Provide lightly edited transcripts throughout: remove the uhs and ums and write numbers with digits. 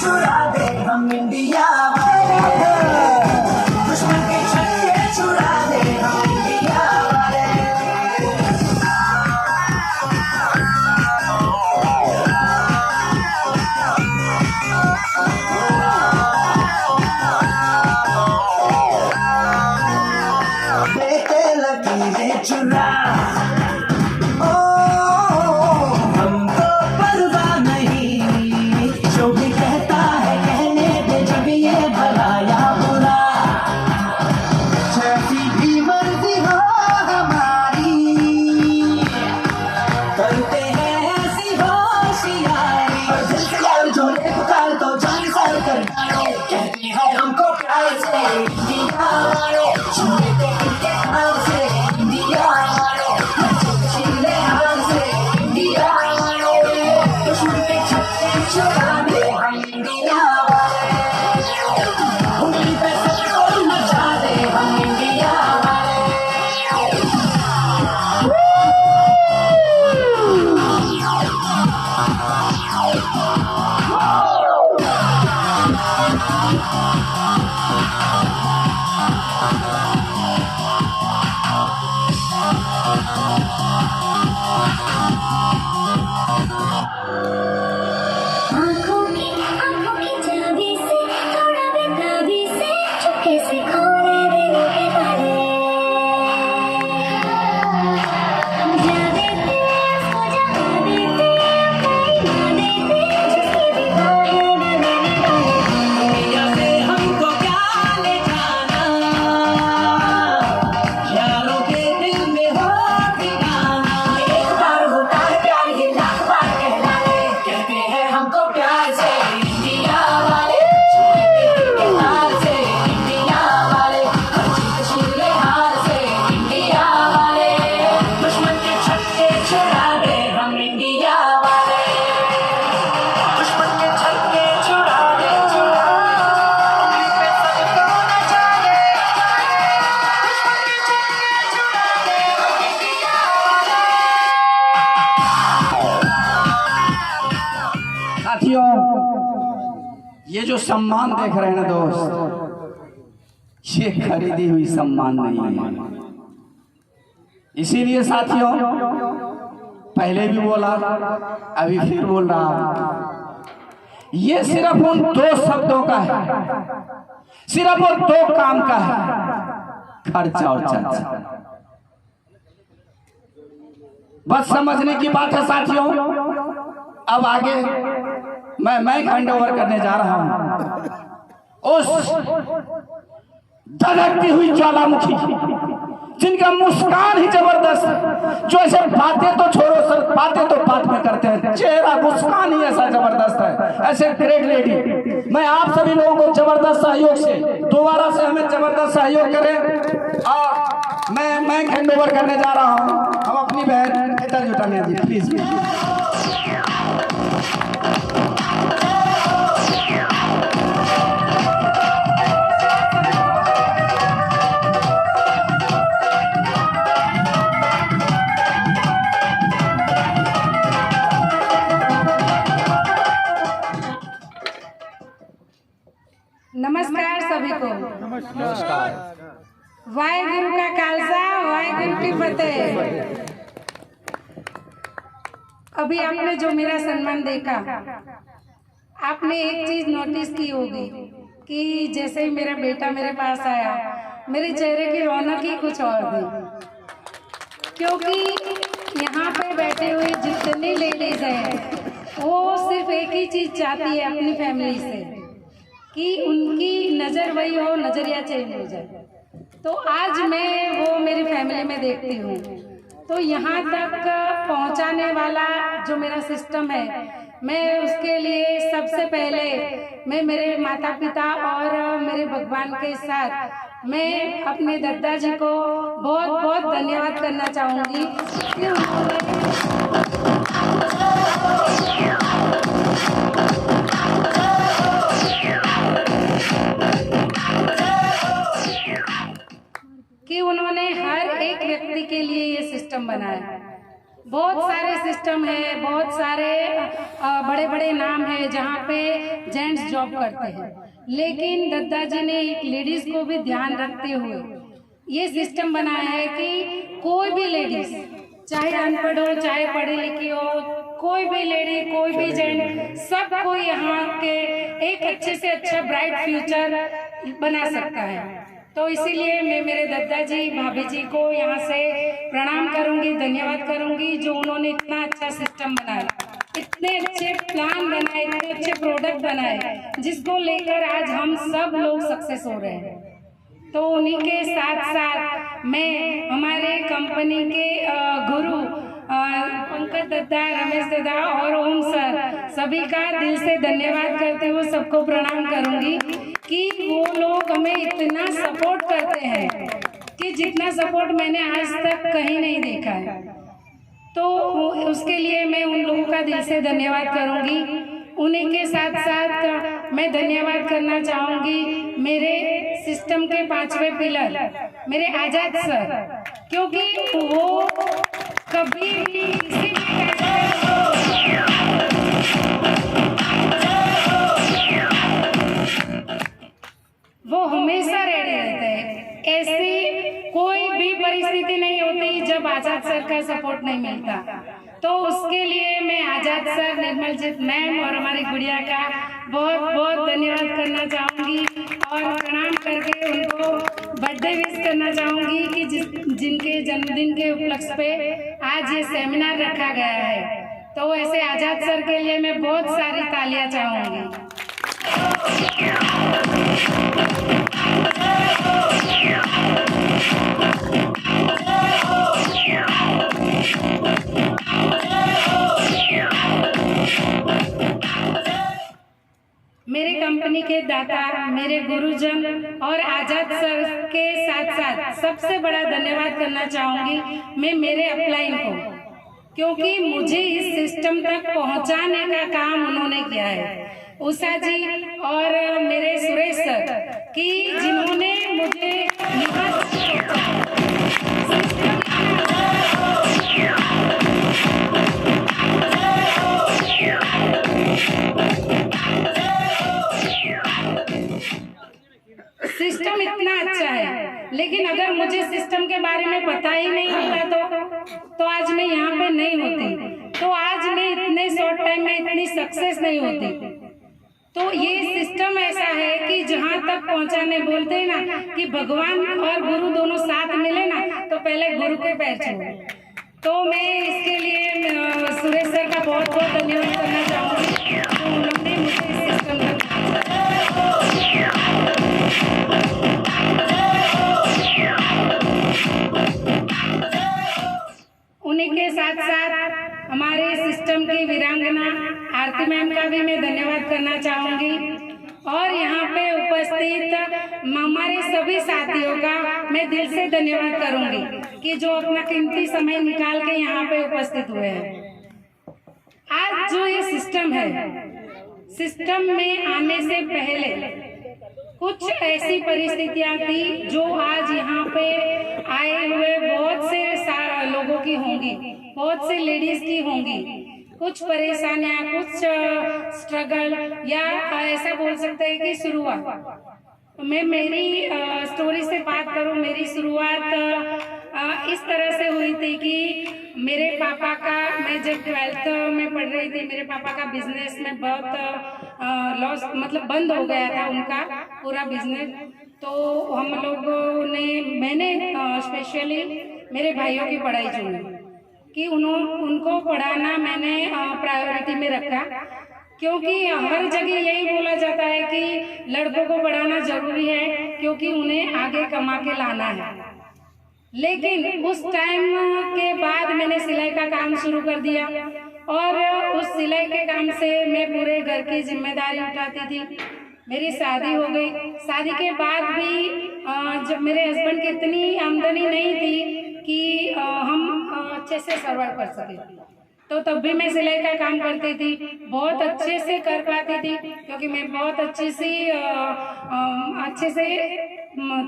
छुड़ा दे हम इंडिया वाले, दुश्मन के छक्के छुड़ा दे हम इंडिया वाले। देखे लकीरें चुरा, हमको परवाह नहीं, जो भी कहता है कहने दे, जब ये भला या बुरा, जैसी भी मर्जी हो हमारी, करते हैं ऐसी होशियारी। और दिल से यार जो ले पुकार तो जान सर कर डालो, कहते हैं हमको प्यार से इंडिया वाले, छूते इनके हाथ से इंडिया वाले, छीले हाथ से इंडिया वाले, दुश्मन के छक्के छुड़ा दे हम इंडिया वाले, उंगली पे सबको नचा दे हम इंडिया वाले। आँखों की चाबी से, थोड़ा बेताबी से, चुपके से खोले दिलों के ताले, जा देते उसको जगा देते, अपना ही ना देते, जिसकी भी बाहें दीवाने वाले। दुनिया से हमको क्या ले जाना, यारों के दिल में हो ठिकाना। एक बार होता है प्यार ये लाख बार कहलाए, कहते हैं हमको प्यार से इंडिया वाले, छूते इनके हाथ से इंडिया वाले, हर चीज छीले हाथ से इंडिया वाले, दुश्मन के छक्के छुड़ा दे हम इंडिया वाले, दुश्मन के छक्के छुड़ा दे, उंगली पे सबको नचा दे, दुश्मन के छक्के छुड़ा दे हम इंडिया वाले। साथियों, ये जो सम्मान देख रहे हैं ना दोस्त, ये खरीदी हुई सम्मान नहीं है। इसीलिए साथियों, पहले भी बोला, अभी फिर बोल रहा हूं, ये सिर्फ उन दो शब्दों का है, सिर्फ और दो काम का है, खर्चा और चर्चा। बस समझने की बात है साथियों। अब आगे मैं हैंड ओवर करने जा रहा हूं उस धधकती हुई ज्वालामुखी, जिनका मुस्कान ही जबरदस्त है, जो ऐसे बातें तो छोड़ो सर, बातें तो बात में करते हैं, चेहरा मुस्कान ही ऐसा जबरदस्त है, ऐसे ग्रेट लेडी। मैं आप सभी लोगों को जबरदस्त सहयोग से दोबारा से हमें जबरदस्त सहयोग करें। मैं हैंड ओवर करने जा रहा हूं, हम अपनी बहन हेतल जुटानिया जी, प्लीज। नमस्कार सभी को। नमस्कार। वाहेगुरु का खालसा, वाहेगुरु की फतेह। अभी आपने जो मेरा सम्मान देखा, आपने एक चीज नोटिस की होगी कि जैसे ही मेरा बेटा मेरे पास आया, मेरे चेहरे की रौनक ही कुछ और थी, क्योंकि यहाँ पे बैठे हुए जितनी लेडीज हैं, वो सिर्फ एक ही चीज चाहती है अपनी फैमिली से, कि उनकी नज़र वही हो, नज़रिया चेंज हो जाए। तो आज मैं वो मेरी फैमिली में देखती हूँ। तो यहाँ तक पहुँचाने वाला जो मेरा सिस्टम है, मैं उसके लिए सबसे पहले मैं मेरे माता पिता और मेरे भगवान के साथ मैं अपने दादाजी को बहुत बहुत धन्यवाद करना चाहूँगी कि उन्होंने हर एक व्यक्ति के लिए ये सिस्टम बनाया है। बहुत सारे सिस्टम है, बहुत सारे बड़े बड़े नाम है जहाँ पे जेंट्स जॉब करते हैं, लेकिन दद्दा जी ने एक लेडीज को भी ध्यान रखते हुए ये सिस्टम बनाया है कि कोई भी लेडीज, चाहे अनपढ़ हो चाहे पढ़ी लिखी हो, कोई भी लेडी कोई भी जेंट, सबको यहाँ के एक अच्छे से अच्छा ब्राइट फ्यूचर बना सकता है। तो इसीलिए मैं मेरे दद्दा जी भाभी जी को यहाँ से प्रणाम करूँगी, धन्यवाद करूँगी जो उन्होंने इतना अच्छा सिस्टम बनाया, इतने अच्छे प्लान बनाए, इतने अच्छे प्रोडक्ट बनाए जिसको लेकर आज हम सब लोग सक्सेस हो रहे हैं। तो उन्हीं के साथ साथ मैं हमारे कंपनी के गुरु पंकज दद्दा, रमेश दद्दा और ओम सर सभी का दिल से धन्यवाद करते हुए सबको प्रणाम करूंगी कि वो लोग हमें इतना सपोर्ट करते हैं कि जितना सपोर्ट मैंने आज तक कहीं नहीं देखा है। तो उसके लिए मैं उन लोगों का दिल से धन्यवाद करूंगी। उन्हीं के साथ साथ मैं धन्यवाद करना चाहूँगी मेरे सिस्टम के 5वें पिलर मेरे आजाद सर, क्योंकि वो कभी भी किसी भी वो हमेशा रेडी रहते हैं। ऐसी कोई भी परिस्थिति नहीं होती जब आजाद सर का सपोर्ट नहीं मिलता। तो उसके लिए मैं आजाद सर, निर्मलजीत मैम और हमारी गुड़िया का बहुत बहुत धन्यवाद करना चाहूँगी और प्रणाम करके उनको बर्थडे विश करना चाहूँगी कि जिनके जन्मदिन के उपलक्ष्य पे आज ये सेमिनार रखा गया है। तो ऐसे आजाद सर के लिए मैं बहुत सारी तालियां चाहूँगी। मेरे कंपनी के दाता, मेरे गुरुजन और आजाद सर के साथ साथ सबसे बड़ा धन्यवाद करना चाहूँगी मैं मेरे अपलाइन को, क्योंकि मुझे इस सिस्टम तक पहुँचाने का काम उन्होंने किया है। उषा जी और मेरे सुरेश सर कि जिन्होंने मुझे सिस्टम इतना अच्छा है, लेकिन अगर मुझे सिस्टम के बारे में पता ही नहीं होता तो आज मैं यहाँ पे नहीं होती, तो आज मैं इतने शॉर्ट टाइम में इतनी सक्सेस नहीं होती। तो ये सिस्टम ऐसा है कि जहाँ तक पहुँचाने बोलते हैं ना कि भगवान और गुरु दोनों साथ मिले ना तो पहले गुरु के पैर छूए। तो मैं इसके लिए सुरेश सर का बहुत बहुत धन्यवाद करना चाहूँगी तो उन्होंने मुझे इस सिस्टम तक उन्हीं के साथ साथ हमारे सिस्टम की वीरांगना आरती मैम का भी मैं धन्यवाद करना चाहूँगी और यहाँ पे उपस्थित हमारे सभी साथियों का मैं दिल से धन्यवाद करूँगी कि जो अपना कीमती समय निकाल के यहाँ पे उपस्थित हुए हैं। आज जो ये सिस्टम है, सिस्टम में आने से पहले कुछ ऐसी परिस्थितियां थी जो आज यहाँ पे आए हुए बहुत से लोगों की होंगी, बहुत से लेडीज की होंगी, कुछ परेशानियां, कुछ स्ट्रगल या ऐसा बोल सकते हैं कि शुरुआत। मैं मेरी स्टोरी से बात करूं, मेरी शुरुआत इस तरह से हुई थी कि मेरे पापा का, मैं जब 12th में पढ़ रही थी, मेरे पापा का बिजनेस में बहुत लॉस, मतलब बंद हो गया था उनका पूरा बिजनेस। तो हम लोगों ने, मैंने स्पेशली मेरे भाइयों की पढ़ाई चुनी कि उनको पढ़ाना मैंने प्रायोरिटी में रखा, क्योंकि हर जगह यही बोला जाता है कि लड़कों को पढ़ाना जरूरी है क्योंकि उन्हें आगे कमा के लाना है। लेकिन उस टाइम के बाद मैंने सिलाई का काम शुरू कर दिया और उस सिलाई के काम से मैं पूरे घर की जिम्मेदारी उठाती थी। मेरी शादी हो गई, शादी के बाद भी जब मेरे हस्बैंड की इतनी आमदनी नहीं थी कि हम अच्छे से सर्वाइव कर सके, तो तब भी मैं सिलाई का काम करती थी, बहुत अच्छे से कर पाती थी क्योंकि मैं बहुत अच्छे से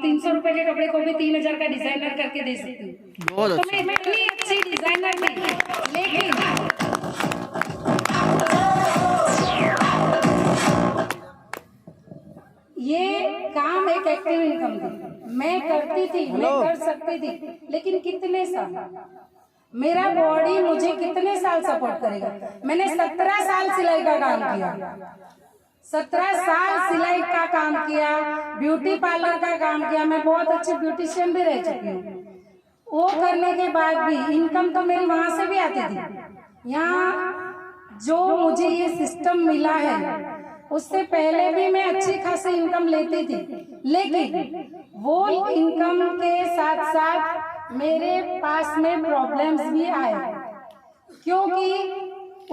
300 रुपए के कपड़े को भी 3000 का डिजाइनर करके दे सकती हूँ। तो मैं इतनी अच्छी डिजाइनर थी, लेकिन मैं करती थी, मैं कर सकती थी, लेकिन कितने साल, मेरा बॉडी मुझे कितने साल सपोर्ट करेगा। मैंने 17 साल सिलाई का काम किया, 17 साल सिलाई का काम किया, ब्यूटी पार्लर का काम किया, मैं बहुत अच्छी ब्यूटिशियन भी रह चुकी हूँ। वो करने के बाद भी इनकम तो मेरी वहां से भी आती थी। यहाँ जो मुझे ये सिस्टम मिला है उससे पहले भी मैं अच्छी खासी इनकम लेती थी, लेकिन वो इनकम के साथ साथ मेरे पास में प्रॉब्लम्स भी आए, क्योंकि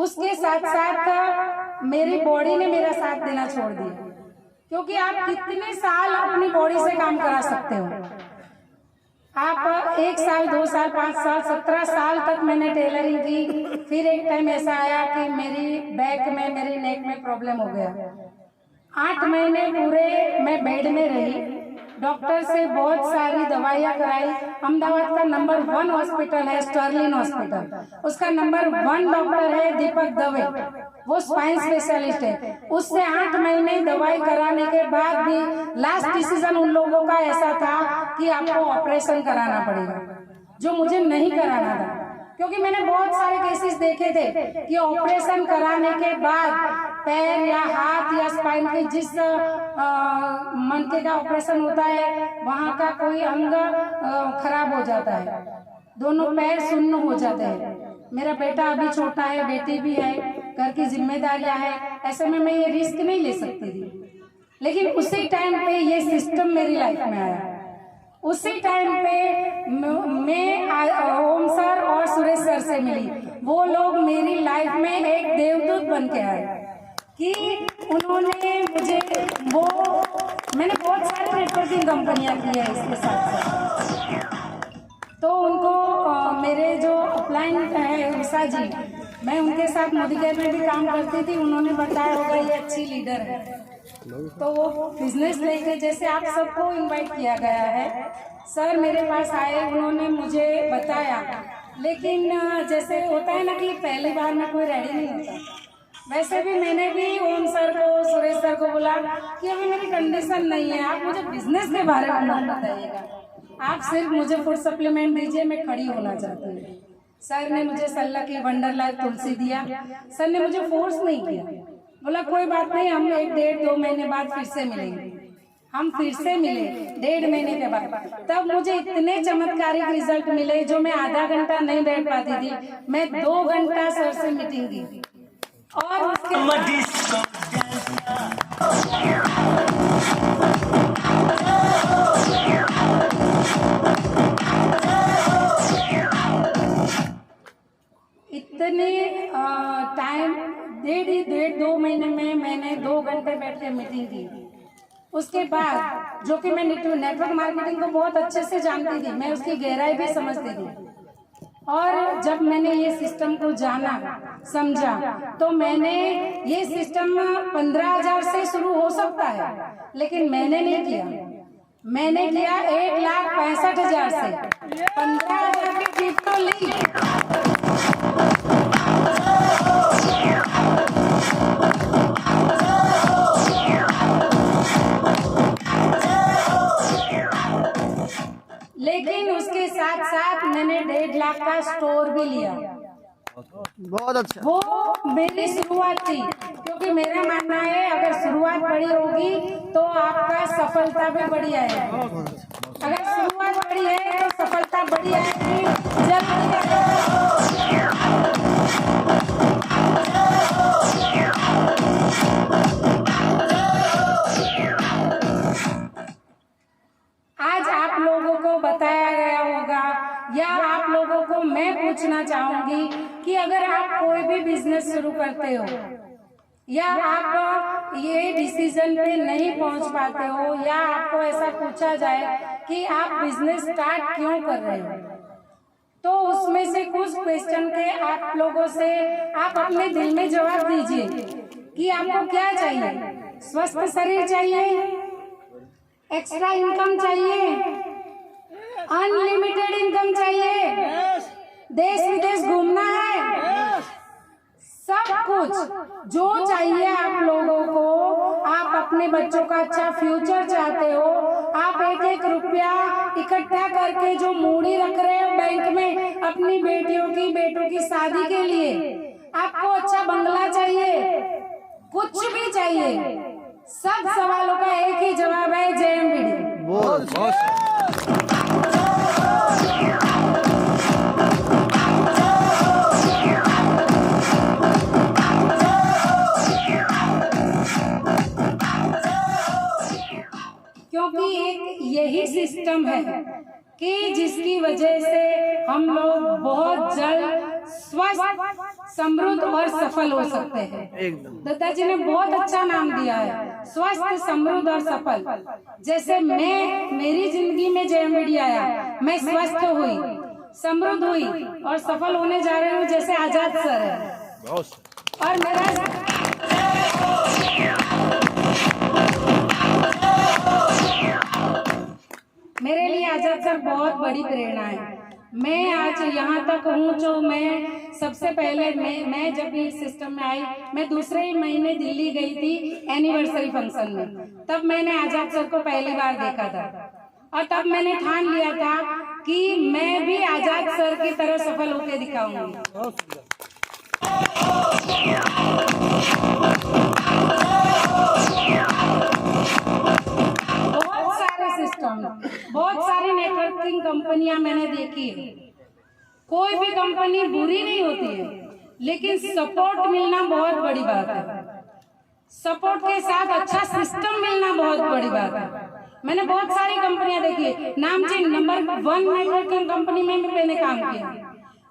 उसके साथ साथ मेरी बॉडी ने मेरा साथ देना छोड़ दिया। क्योंकि आप कितने साल अपनी बॉडी से काम करा सकते हो, आप 1 साल 2 साल 5 साल 17 साल तक मैंने टेलरिंग की। फिर एक टाइम ऐसा आया कि मेरी बैक में, मेरी नेक में प्रॉब्लम हो गया। 8 महीने पूरे मैं बेड में रही, डॉक्टर से बहुत सारी दवाइयाँ कराई। अहमदाबाद का नंबर 1 हॉस्पिटल है स्टर्लिन हॉस्पिटल, उसका नंबर 1 डॉक्टर है दीपक दवे, वो स्पाइन स्पेशलिस्ट है। उससे 8 महीने दवाई कराने के बाद भी लास्ट डिसीजन उन लोगों का ऐसा था कि आपको ऑपरेशन कराना पड़ेगा, जो मुझे नहीं कराना था। क्योंकि मैंने बहुत सारे केसेस देखे थे कि ऑपरेशन कराने के बाद पैर या हाथ या स्पाइन के जिस मनके का ऑपरेशन होता है वहाँ का कोई अंग खराब हो जाता है, दोनों पैर सुन्न हो जाते हैं। मेरा बेटा अभी छोटा है, बेटी भी है, घर की जिम्मेदारियां है, ऐसे में मैं ये रिस्क नहीं ले सकती थी। लेकिन उसी टाइम पे ये सिस्टम मेरी लाइफ में आया। उसी टाइम पे मैं ओम सर और सुरेश सर से मिली। वो लोग मेरी लाइफ में एक देवदूत बन के आए कि उन्होंने मुझे मैंने बहुत सारी नेटवर्किंग कंपनियां की है इसके साथ। तो उनको मेरे जो अपलाइन है उषा जी, मैं उनके साथ मोदी कैब में भी काम करती थी, उन्होंने बताया होगा ये अच्छी लीडर है। तो वो बिजनेस लेके, जैसे आप सबको इनवाइट किया गया है, सर मेरे पास आए, उन्होंने मुझे बताया। लेकिन जैसे होता है ना कि पहली बार में कोई रेडी नहीं होता, वैसे भी मैंने भी ओम सर को, सुरेश सर को बोला कि अभी मेरी कंडीशन नहीं है, आप मुझे बिजनेस के बारे में बताइएगा, आप सिर्फ मुझे फूड सप्लीमेंट दीजिए, मैं खड़ी होना चाहती हूँ। सर ने मुझे सल्ला की वंडर लाइफ तुलसी दिया। सर ने मुझे फोर्स नहीं किया, बोला कोई बात नहीं, हम 1-1.5-2 महीने बाद फिर से मिलेंगे। हम फिर से मिले 1.5 महीने के बाद, तब मुझे इतने चमत्कारिक रिजल्ट मिले जो मैं आधा घंटा नहीं बैठ पाती थी, मैं 2 घंटा सर से मीटिंग की। और उसके इतने टाइम 1.5-2 महीने में मैंने 2 घंटे बैठ के मीटिंग की। उसके बाद जो कि मैं नेटवर्क मार्केटिंग को बहुत अच्छे से जानती थी, मैं उसकी गहराई भी समझती थी। और जब मैंने ये सिस्टम को जाना, समझा, तो मैंने ये सिस्टम 15,000 से शुरू हो सकता है, लेकिन मैंने नहीं किया। मैंने किया 1,65,000 से। 15,000 की जीत तो ली, लेकिन उसके साथ साथ मैंने 1.5 लाख का स्टोर भी लिया। बहुत अच्छा। वो मेरी शुरुआत थी, क्योंकि मेरा मानना है अगर शुरुआत बड़ी होगी तो आपका सफलता भी बड़ी आएगी। अगर शुरुआत बड़ी है तो सफलता बड़ी आएगी। आज आप लोगों को बताया गया होगा, या आप लोगों को मैं पूछना चाहूंगी कि अगर आप कोई भी बिजनेस शुरू करते हो, या आप ये डिसीजन पे नहीं पहुंच पाते हो, या आपको ऐसा पूछा जाए कि आप बिजनेस स्टार्ट क्यों कर रहे हो, तो उसमें से कुछ क्वेश्चन के आप लोगों से आप अपने दिल में जवाब दीजिए कि आपको क्या चाहिए। स्वस्थ शरीर चाहिए, एक्स्ट्रा इनकम चाहिए, अनलिमिटेड इनकम चाहिए, देश विदेश घूमना है, सब कुछ जो चाहिए आप लोगों को, आप अपने बच्चों का अच्छा फ्यूचर चाहते हो, आप एक एक रुपया इकट्ठा करके जो मूड़ी रख रहे हो बैंक में अपनी बेटियों की बेटों की शादी के लिए, आपको अच्छा बंगला चाहिए, कुछ भी चाहिए, सब सवालों का एक ही जवाब है, JMBD। बहुत क्योंकि एक यही सिस्टम है कि जिसकी वजह से हम लोग बहुत जल्द स्वस्थ, समृद्ध और सफल हो सकते हैं। एकदम दादाजी ने बहुत अच्छा नाम दिया है, स्वस्थ, समृद्ध और सफल। जैसे मेरी जिंदगी में JMBD आया, मैं स्वस्थ हुई, समृद्ध हुई और सफल होने जा रही हूँ, जैसे आजाद सर है। और मेरे लिए आजाद सर बहुत बड़ी प्रेरणा है। मैं आज यहाँ तक हूँ जो मैं सबसे पहले मैं जब इस सिस्टम में आई, मैं दूसरे ही महीने दिल्ली गई थी एनिवर्सरी फंक्शन में, तब मैंने आजाद सर को पहली बार देखा था और तब मैंने ठान लिया था कि मैं भी आजाद सर की तरह सफल होकर दिखाऊंगी। बहुत सारे सिस्टम, बहुत सारी नेटवर्किंग कंपनियां मैंने देखी है, कोई भी कंपनी बुरी नहीं होती है, लेकिन सपोर्ट मिलना बहुत बड़ी बात है। सपोर्ट के साथ अच्छा सिस्टम मिलना बहुत बड़ी बात है। मैंने बहुत सारी कंपनियां देखी है, नामचीन नंबर 1 नेटवर्किंग कंपनी में भी मैंने काम किया,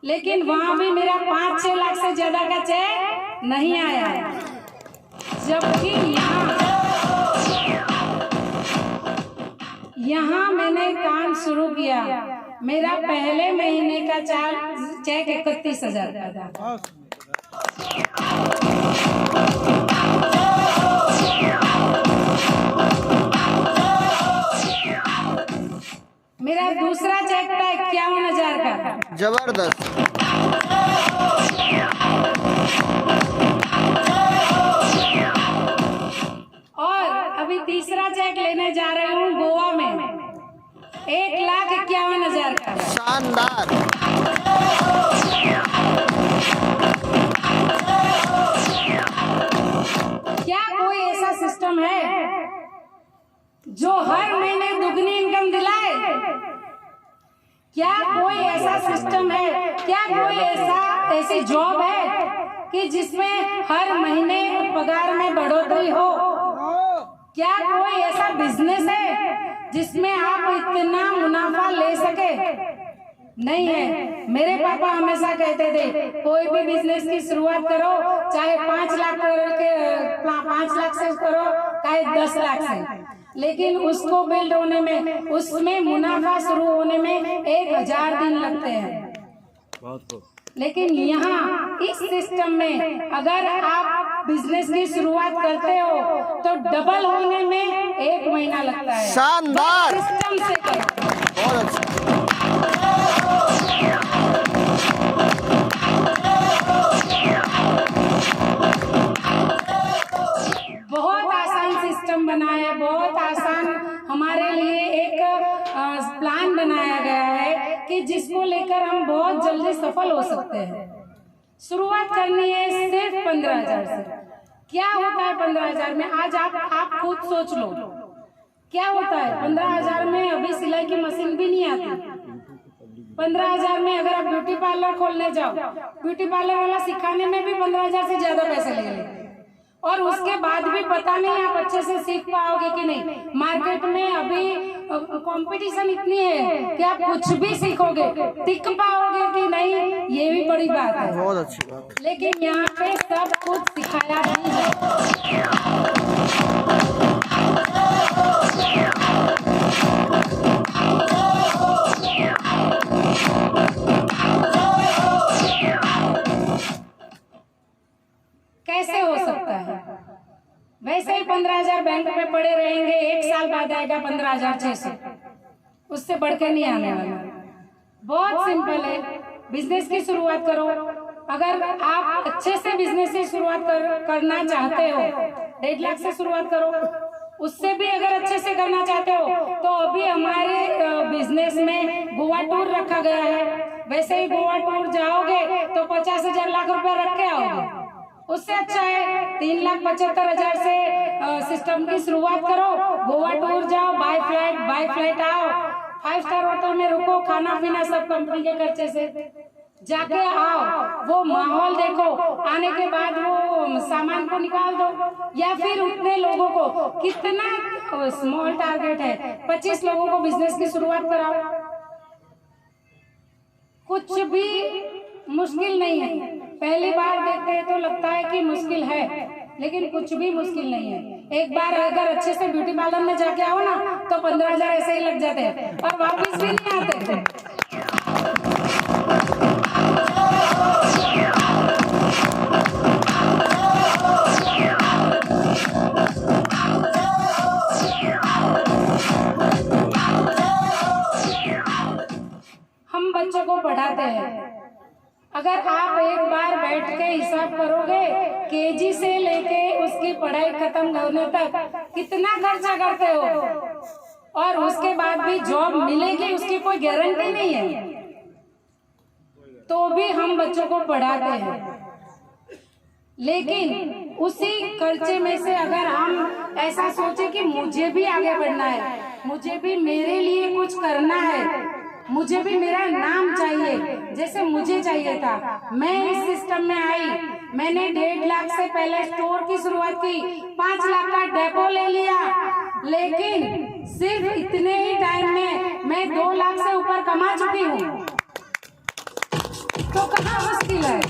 लेकिन वहां भी मेरा 5-6 लाख से ज्यादा का चेक नहीं आया है। जबकि यहाँ मैंने काम शुरू किया, मेरा पहले महीने का चेक 31,000 का था। मेरा दूसरा चेक था 51,000 का। जबरदस्त। और अभी तीसरा चेक लेने जा रहे हूँ गोवा में, 1,51,000 का। शानदार। क्या कोई ऐसा सिस्टम है जो हर महीने दुगनी इनकम दिलाए? क्या कोई ऐसा सिस्टम है, क्या कोई ऐसी जॉब है कि जिसमें हर महीने पगार में बढ़ोतरी हो? क्या कोई ऐसा बिजनेस है जिसमें आप इतना मुनाफा ले सके? नहीं है। मेरे पापा हमेशा कहते थे कोई भी बिजनेस की शुरुआत करो, चाहे 5 लाख से करो, चाहे 10 लाख से, लेकिन उसको बिल्ड होने में, उसमें मुनाफा शुरू होने में 1000 दिन लगते हैं। लेकिन यहाँ इस सिस्टम में अगर आप बिजनेस की शुरुआत करते हो तो डबल होने में 1 महीना लगता है। शानदार। सिस्टम से करो। बहुत अच्छा। बहुत आसान सिस्टम बना है, बहुत आसान हमारे लिए एक प्लान बनाया गया है कि जिसको लेकर हम बहुत जल्दी सफल हो सकते हैं। शुरुआत करनी है सिर्फ 15,000 से। क्या होता है 15,000 में? आज आप खुद सोच लो क्या होता है 15,000 में। अभी सिलाई की मशीन भी नहीं आती। 15,000 में अगर आप ब्यूटी पार्लर खोलने जाओ, ब्यूटी पार्लर वाला सिखाने में भी 15,000 से ज्यादा पैसे ले, और उसके बाद भी पता नहीं आप अच्छे से सीख पाओगे कि नहीं। मार्केट में अभी कंपटीशन इतनी है कि आप कुछ भी सीखोगे, टिक पाओगे कि नहीं, ये भी बड़ी बात है। बहुत अच्छी बात। लेकिन यहाँ पे सब कुछ सिखाया नहीं है। कैसे हो सकता है? वैसे ही 15,000 बैंक में पड़े रहेंगे, 1 साल बाद आएगा 15,600, उससे बढ़ के नहीं आने वाला। बहुत सिंपल है। बिजनेस की शुरुआत करो, अगर आप अच्छे से बिजनेस की शुरुआत करना चाहते हो, 1.5 लाख से शुरुआत करो। उससे भी अगर अच्छे से करना चाहते हो तो अभी हमारे बिजनेस में गोवा टूर रखा गया है। वैसे ही गोवा टूर जाओगे तो 50,000 लाख रुपए रख के आओगे। उससे अच्छा है 3,75,000 से सिस्टम की शुरुआत करो, गोवा टूर जाओ, बाय फ्लाइट आओ, 5 स्टार होटल में रुको, खाना पीना सब कंपनी के खर्चे से, जाके आओ, वो माहौल देखो, आने के बाद वो सामान को निकाल दो। या फिर उतने लोगों को, कितना स्मॉल टारगेट है, 25 लोगों को बिजनेस की शुरुआत कराओ। कुछ भी मुश्किल नहीं है। पहली बार देखते हैं तो लगता है कि मुश्किल है, लेकिन कुछ भी मुश्किल नहीं है। एक बार अगर अच्छे से ब्यूटी पार्लर में जाके आओ ना तो 15,000 ऐसे ही लग जाते हैं और वापस भी नहीं आते। हम बच्चों को पढ़ाते हैं, अगर आप एक बार बैठ के हिसाब करोगे केजी से लेके उसकी पढ़ाई खत्म होने तक कितना खर्चा करते हो, और उसके बाद भी जॉब मिलेगी उसकी कोई गारंटी नहीं है, तो भी हम बच्चों को पढ़ाते हैं। लेकिन उसी खर्चे में से अगर हम ऐसा सोचे कि मुझे भी आगे बढ़ना है, मुझे भी मेरे लिए कुछ करना है, मुझे भी मेरा नाम चाहिए जैसे मुझे चाहिए था। मैं इस सिस्टम में आई, मैंने 1.5 लाख से पहले स्टोर की शुरुआत की, 5 लाख का डेपो ले लिया, लेकिन सिर्फ इतने ही टाइम में मैं 2 लाख से ऊपर कमा चुकी हूँ। तो कहाँ मुश्किल है?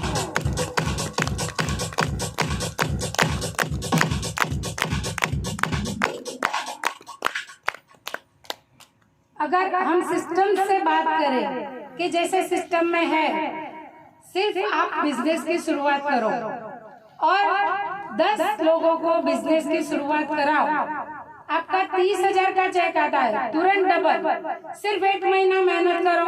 अगर हम सिस्टम से बात करें कि जैसे सिस्टम में है, सिर्फ आप बिजनेस की शुरुआत करो और 10 लोगों को बिजनेस की शुरुआत कराओ, आपका 30,000 का चेक आता है तुरंत डबल। सिर्फ 1 महीना मेहनत करो,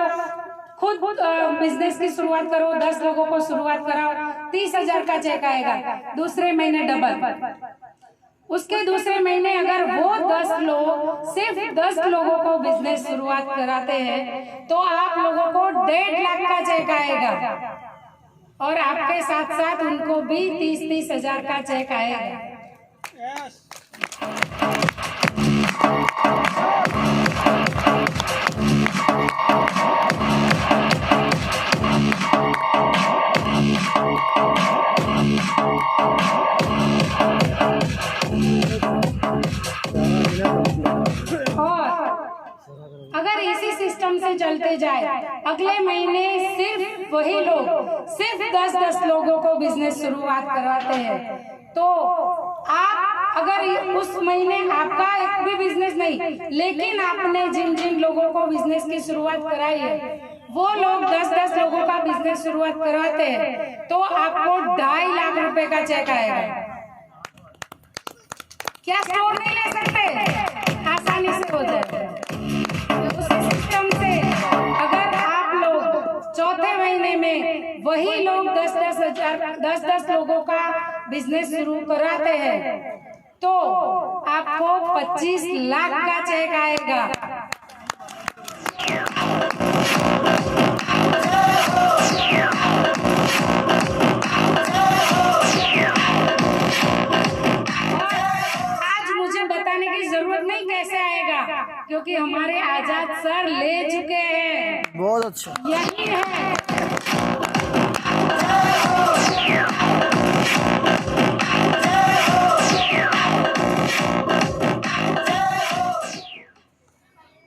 खुद बिजनेस की शुरुआत करो, 10 लोगों को शुरुआत कराओ, 30,000 का चेक आएगा, दूसरे महीने डबल। उसके दूसरे महीने अगर वो 10 लोग, सिर्फ 10 लोगों को बिजनेस शुरुआत कराते हैं तो आप लोगों को 1.5 लाख का चेक आएगा, और आपके साथ साथ उनको भी 30,000 का चेक आएगा। अगर इसी सिस्टम से चलते जाए, अगले महीने सिर्फ वही लोग, सिर्फ 10-10 लोगों को बिजनेस शुरुआत करवाते हैं, तो आप अगर उस महीने आपका एक भी बिजनेस नहीं, लेकिन आपने जिन जिन लोगों को बिजनेस की शुरुआत कराई है वो लोग 10-10 लोगों का बिजनेस शुरुआत करवाते हैं, तो आपको 2.5 लाख रुपए का चेक आएगा। क्या स्टोर नहीं ले सकते? आसानी से हो जाएगा। सिस्टम से अगर आप लोग चौथे महीने में वही लोग 10-10 लोगों का बिजनेस शुरू कराते हैं तो आपको 25 लाख का चेक आएगा। आज मुझे बताने की जरूरत नहीं कैसे आएगा, क्योंकि हमारे आजाद सर ले चुके हैं। बहुत अच्छा। यही है।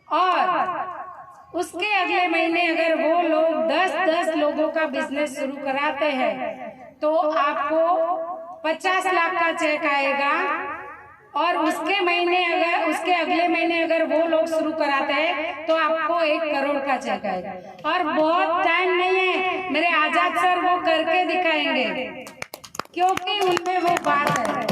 और उसके अगले महीने अगर वो लोग 10-10 लोगों का बिजनेस शुरू कराते हैं तो आपको 50 लाख का चेक आएगा, और उसके अगले महीने अगर वो लोग शुरू कराते हैं तो आपको 1 करोड़ का चेक आएगा। और बहुत टाइम नहीं है, मेरे आजाद सर वो करके दिखाएंगे, क्योंकि उनमें वो बात है।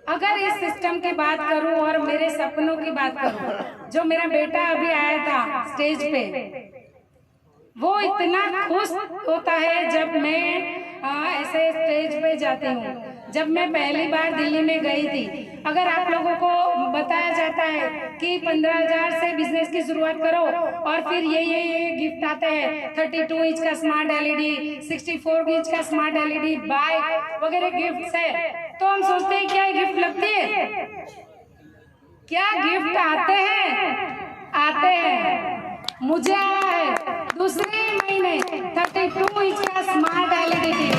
अगर इस सिस्टम की बात करूं और मेरे सब सपनों की बात करूं, जो मेरा बेटा अभी आया था स्टेज पे, वो इतना खुश होता है जब मैं ऐसे स्टेज पे जाती हूँ। जब मैं पहली बार दिल्ली में गई थी, अगर आप लोगों को बताया जाता है कि 15,000 से बिजनेस की शुरुआत करो और फिर ये गिफ्ट आते हैं, 32 इंच का स्मार्ट LED, 64 इंच का स्मार्ट LED, बाइक वगैरह गिफ्ट है, तो हम सोचते हैं क्या गिफ्ट लगती है? क्या गिफ्ट आते हैं? आते हैं। मुझे आया है दूसरे महीने 32 इंच का smart LED TV।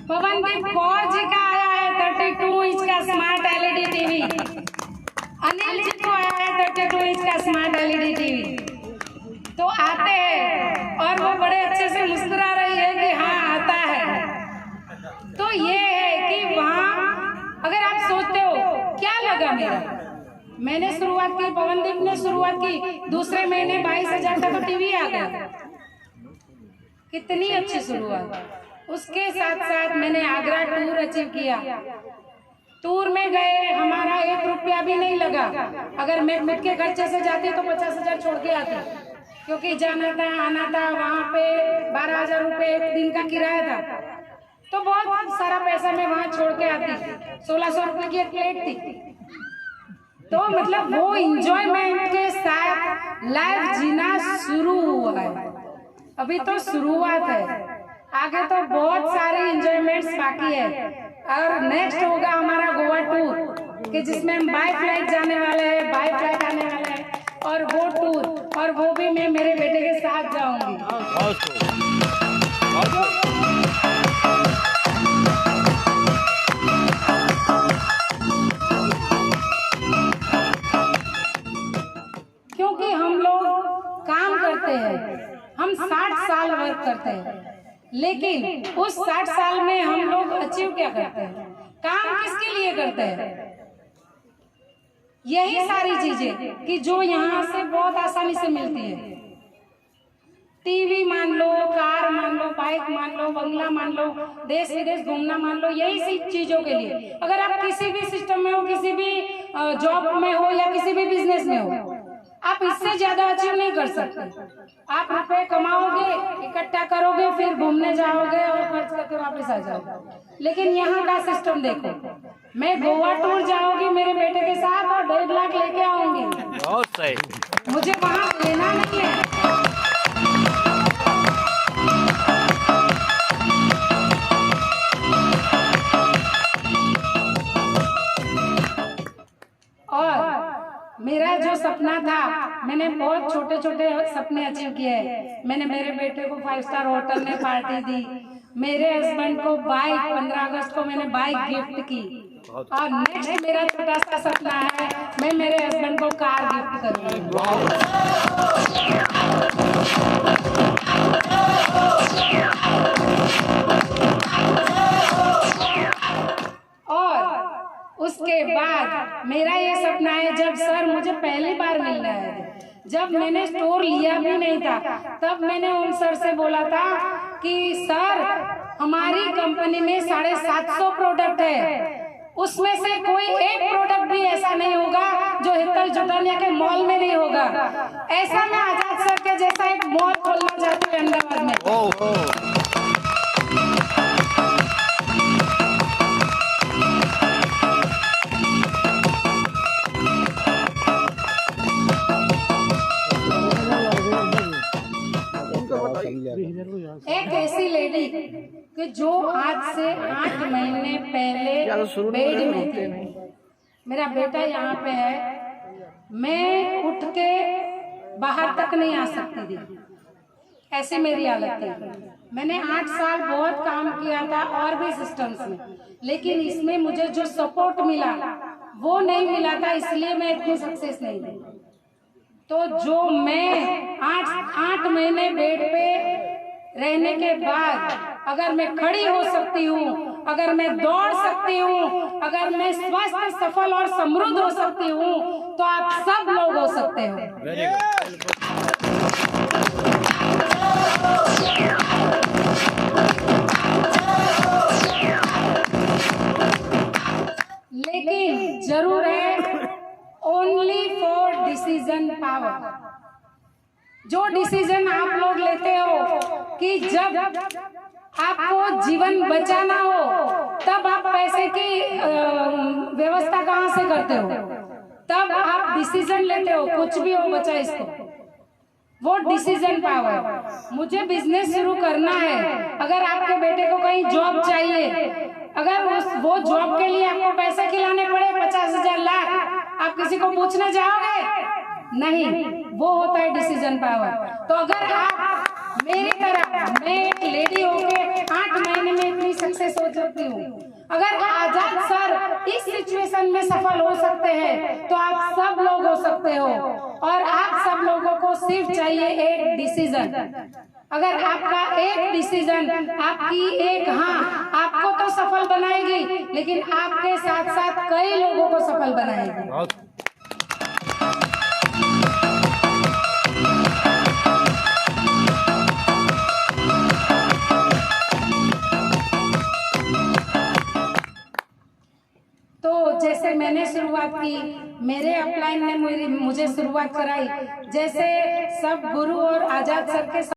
Pavandeep Kaur ji का आया है 32 इंच का smart LED TV। Anil ji को आया है 32 इंच का स्मार्ट LED TV। तो आते हैं और वो बड़े अच्छे से मुस्कुरा रही है कि हाँ आता है। तो ये है कि वहाँ अगर आप सोचते हो क्या लगा मेरा, मैंने शुरुआत की, पवनदीप ने शुरुआत की, दूसरे महीने 22,000 का तो टीवी आ गया। कितनी अच्छी शुरुआत। उसके साथ साथ मैंने आगरा टूर अचीव किया। टूर में गए, हमारा 1 रुपया भी नहीं लगा। अगर मैं खुद के खर्चे से जाती तो 50,000 छोड़ के आती, क्योंकि जाना था आना था, वहाँ पे 12,000 रुपये एक दिन का किराया था, तो बहुत सारा पैसा मैं वहाँ छोड़ के आती। 1,600 रुपये की एक प्लेट थी। तो मतलब वो इंजॉयमेंट के साथ लाइफ जीना शुरू हुआ है। अभी तो शुरुआत है, आगे तो बहुत सारे इंजॉयमेंट्स बाकी है। और नेक्स्ट होगा हमारा गोवा टूर, कि जिसमें हम बाय फ्लाइट जाने वाले हैं, बाय फ्लाइट आने वाले हैं, और वो टूर, और वो भी मैं मेरे बेटे के साथ जाऊंगी। क्योंकि हम लोग काम करते हैं, हम 60 साल वर्क करते हैं, लेकिन उस 60 साल में हम लोग अचीव क्या करते हैं? काम किसके लिए करते हैं? यही सारी चीजें कि जो यहाँ से बहुत आसानी से मिलती है। टीवी मान लो, कार मान लो, बाइक मान लो, बंगला मान लो, देश विदेश घूमना मान लो, यही सी चीजों के लिए। अगर आप किसी भी सिस्टम में हो, किसी भी जॉब में हो या किसी भी बिजनेस में हो, आप इससे ज्यादा अचीव नहीं कर सकते। आप रुपए कमाओगे, इकट्ठा करोगे, फिर घूमने जाओगे और खर्च करके वापस आ जाओगे। लेकिन यहाँ का सिस्टम देखो, मैं गोवा टूर जाऊंगी मेरे बेटे के साथ और 1.5 लाख लेके आऊंगी। बहुत सही। मुझे वहाँ लेना नहीं है। और मेरा जो सपना था, मैंने बहुत छोटे छोटे सपने अचीव किए हैं। मैंने मेरे बेटे को 5 स्टार होटल में पार्टी दी, मेरे हस्बैंड को बाइक, 15 अगस्त को मैंने बाइक गिफ्ट की, और नेक्स्ट मेरा छोटा सा सपना है, मैं मेरे हस्बैंड को कार गिफ्ट करूंगी। और उसके बाद मेरा ये सपना है, जब सर मुझे पहली बार मिल रहा है, जब मैंने स्टोर लिया भी नहीं था, तब मैंने उन सर से बोला था कि सर हमारी कंपनी में 750 प्रोडक्ट है, उसमें से कोई एक प्रोडक्ट भी ऐसा नहीं होगा जो हितल जुटानिया के मॉल में नहीं होगा। ऐसा मैं आजाद सर के जैसा एक मॉल खोलना चाहती हूँ अहमदाबाद में। एक ऐसी लेडी कि जो आज से 8 महीने पहले बेड में थी, मेरा बेटा यहाँ पे है, मैं उठ के बाहर तक नहीं आ सकती थी, ऐसी मेरी हालत थी। मैंने 8 साल बहुत काम किया था और भी सिस्टम्स में, लेकिन इसमें मुझे जो सपोर्ट मिला वो नहीं मिला था, इसलिए मैं इतनी सक्सेस नहीं थी। तो जो मैं 8 महीने बेड पे रहने के बाद अगर मैं खड़ी हो सकती हूँ, अगर मैं दौड़ सकती हूँ, अगर मैं स्वस्थ, सफल और समृद्ध हो सकती हूँ, तो आप सब लोग हो सकते हो। पावर। जो डिसीजन आप लोग लेते हो कि जब आपको जीवन बचाना हो तब आप पैसे की व्यवस्था कहाँ से करते हो, तब आप डिसीजन लेते हो कुछ भी हो बचा इसको, वो डिसीजन पावर। मुझे बिजनेस शुरू करना है, अगर आपके बेटे को कहीं जॉब चाहिए, अगर वो जॉब के लिए आपको पैसे खिलाने पड़े 50,000 लाख, आप किसी को पूछने जाओगे? नहीं, वो होता है डिसीजन पावर। तो अगर आप मेरी तरह, मैं एक लेडी होके 8 महीने में इतनी सक्सेस हो चुकी हूँ, अगर आजाद सर इस सिचुएशन में सफल हो सकते हैं तो आप सब लोग हो सकते हो। और आप सब लोगों को सिर्फ चाहिए एक डिसीजन। अगर आपका एक डिसीजन, आपकी एक हाँ आपको तो सफल बनाएगी, लेकिन आपके साथ साथ कई लोगों को सफल बनाएगी। तो जैसे मैंने शुरुआत की, मेरे अपलाइन ने मुझे शुरुआत कराई, जैसे सब गुरु और आजाद सर के